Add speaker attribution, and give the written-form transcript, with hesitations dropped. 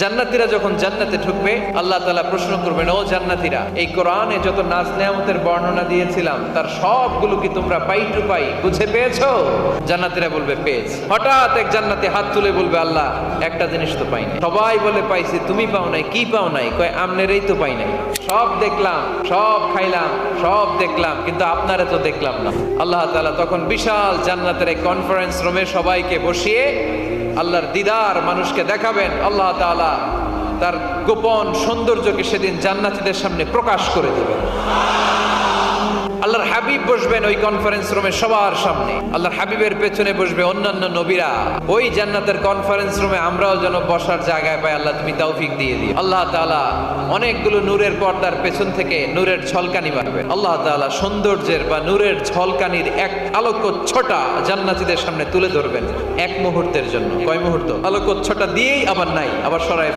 Speaker 1: জান্নাতীরা যখন জান্নাতে ঢুকবে আল্লাহ তাআলা প্রশ্ন করবেন, ও জান্নাতীরা, এই কোরআনে যত নাজ নেয়ামতের বর্ণনা দিয়েছিলাম তার সবগুলো কি তোমরা পাই টু পাই বুঝে পেয়েছো? জান্নাতীরা বলবে পেয়েছি। হঠাৎ এক জান্নাতি হাত তুলে বলবে, আল্লাহ একটা জিনিস তো পাই নাই। সবাই বলে পাইছি, তুমি পাও নাই। কি পাও নাই? কয় আমনেরই তো পাই নাই। সব দেখলাম, সব খাইলাম, সব দেখলাম, কিন্তু আপনারা তো দেখলাম না। আল্লাহ তাআলা তখন বিশাল জান্নাতের এক কনফারেন্স রুমে সবাইকে বসিয়ে আল্লাহর দিদার মানুষকে দেখাবেন। আল্লাহ তাআলা তার গোপন সৌন্দর্যকে সেদিন জান্নাতীদের সামনে প্রকাশ করে দেবেন। আল্লাহর হাবিব বসবেন ওই কনফারেন্স রুমে সবার সামনে। আল্লাহর হাবিবের পেছনে বসবে অন্যান্য নবীরা। ওই জান্নাতের কনফারেন্স রুমে আমরাও যেন বসার জায়গায় পাই, আল্লাহ তুমি তৌফিক দিয়ে দিও। আল্লাহ তাআলা অনেকগুলো নূরের পর্দার পেছন থেকে নূরের ঝলকানি মারবেন। আল্লাহ তাআলা সৌন্দর্যের বা নূরের ঝলকানির এক আলোকচ্ছটা জান্নাতীদের সামনে তুলে ধরবেন এক মুহূর্তের জন্য। কয় মুহূর্ত? আলোকচ্ছটা দিয়েই আবার নাই, আবার সরায়